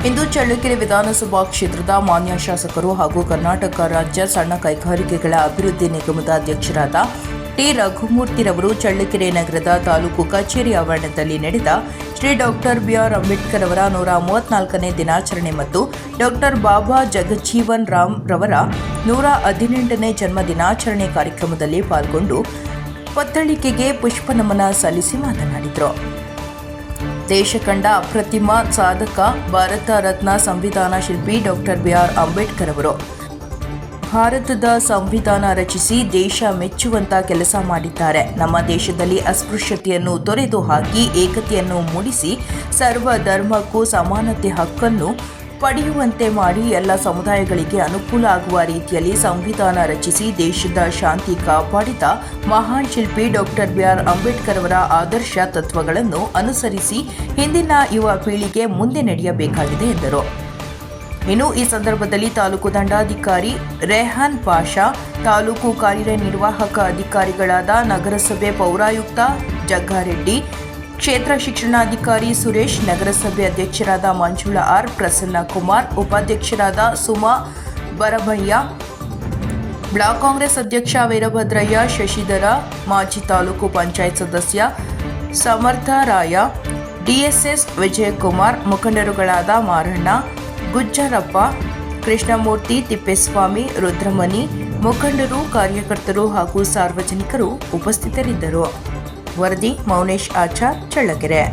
ಇಂದು ಚಳ್ಳಕೆರೆ ವಿಧಾನಸಭಾ ಕ್ಷೇತ್ರದ ಮಾನ್ಯ ಶಾಸಕರು ಹಾಗೂ ಕರ್ನಾಟಕ ರಾಜ್ಯ ಸಣ್ಣ ಕೈಗಾರಿಕೆಗಳ ಅಭಿವೃದ್ಧಿ ನಿಗಮದ ಅಧ್ಯಕ್ಷರಾದ ಟಿ ರಘುಮೂರ್ತಿರವರು ಚಳ್ಳಕೆರೆ ನಗರದ ತಾಲೂಕು ಕಚೇರಿ ಆವರಣದಲ್ಲಿ ನಡೆದ ಶ್ರೀ ಡಾಕ್ಟರ್ ಬಿಆರ್ ಅಂಬೇಡ್ಕರ್ ಅವರ 134ನೇ ದಿನಾಚರಣೆ ಮತ್ತು ಡಾಕ್ಟರ್ ಬಾಬಾ ಜಗಜೀವನ್ ರಾಮ್ ರವರ 118ನೇ ಜನ್ಮ ದಿನಾಚರಣೆ ಕಾರ್ಯಕ್ರಮದಲ್ಲಿ ಪಾಲ್ಗೊಂಡು ಪತ್ತಳಿಕೆಗೆ ಪುಷ್ಪ ನಮನ ಸಲ್ಲಿಸಿ ಮಾತನಾಡಿದರು. ದೇಶ ಕಂಡ ಅಪ್ರತಿಮ ಸಾಧಕ ಭಾರತ ರತ್ನ ಸಂವಿಧಾನ ಶಿಲ್ಪಿ ಡಾಕ್ಟರ್ ಬಿಆರ್ ಅಂಬೇಡ್ಕರ್ ಅವರು ಭಾರತದ ಸಂವಿಧಾನ ರಚಿಸಿ ದೇಶ ಮೆಚ್ಚುವಂತ ಕೆಲಸ ಮಾಡಿದ್ದಾರೆ. ನಮ್ಮ ದೇಶದಲ್ಲಿ ಅಸ್ಪೃಶ್ಯತೆಯನ್ನು ತೊರೆದು ಹಾಕಿ ಏಕತೆಯನ್ನು ಮೂಡಿಸಿ ಸರ್ವ ಧರ್ಮಕ್ಕೂ ಸಮಾನತೆ ಹಕ್ಕನ್ನು ಪಡೆಯುವಂತೆ ಮಾಡಿ ಎಲ್ಲ ಸಮುದಾಯಗಳಿಗೆ ಅನುಕೂಲ ಆಗುವ ರೀತಿಯಲ್ಲಿ ಸಂವಿಧಾನ ರಚಿಸಿ ದೇಶದ ಶಾಂತಿ ಕಾಪಾಡಿದ ಮಹಾನ್ ಶಿಲ್ಪಿ ಡಾಕ್ಟರ್ ಬಿಆರ್ ಅಂಬೇಡ್ಕರ್ ಅವರ ಆದರ್ಶ ತತ್ವಗಳನ್ನು ಅನುಸರಿಸಿ ಹಿಂದಿನ ಯುವ ಪೀಳಿಗೆ ಮುಂದೆ ನಡೆಯಬೇಕಾಗಿದೆ ಎಂದರು. ಇನ್ನು ಈ ಸಂದರ್ಭದಲ್ಲಿ ತಾಲೂಕು ದಂಡಾಧಿಕಾರಿ ರೆಹಾನ್ ಪಾಷಾ, ತಾಲೂಕು ಕಾರ್ಯನಿರ್ವಾಹಕ ಅಧಿಕಾರಿಗಳಾದ ನಗರಸಭೆ ಪೌರಾಯುಕ್ತ ಜಗ್ಗಾರೆಡ್ಡಿ, ಕ್ಷೇತ್ರ ಶಿಕ್ಷಣಾಧಿಕಾರಿ ಸುರೇಶ್, ನಗರಸಭೆ ಅಧ್ಯಕ್ಷರಾದ ಮಂಜುಳಾ ಆರ್, ಪ್ರಸನ್ನಕುಮಾರ್, ಉಪಾಧ್ಯಕ್ಷರಾದ ಸುಮಾ ಬರಬಯ್ಯ, ಬ್ಲಾಕ್ ಕಾಂಗ್ರೆಸ್ ಅಧ್ಯಕ್ಷ ವೀರಭದ್ರಯ್ಯ, ಶಶಿಧರ, ಮಾಜಿ ತಾಲೂಕು ಪಂಚಾಯತ್ ಸದಸ್ಯ ಸಮರ್ಥರಾಯ, ಡಿಎಸ್ಎಸ್ ವಿಜಯಕುಮಾರ್, ಮುಖಂಡರುಗಳಾದ ಮಾರಣ್ಣ, ಗುಜ್ಜರಪ್ಪ, ಕೃಷ್ಣಮೂರ್ತಿ, ತಿಪ್ಪೇಸ್ವಾಮಿ, ರುದ್ರಮಣಿ, ಮುಖಂಡರು, ಕಾರ್ಯಕರ್ತರು ಹಾಗೂ ಸಾರ್ವಜನಿಕರು ಉಪಸ್ಥಿತರಿದ್ದರು. ವರದಿ ಮೌನೇಶ್ ಆಚಾರ್, ಚಳ್ಳಕೆರೆ.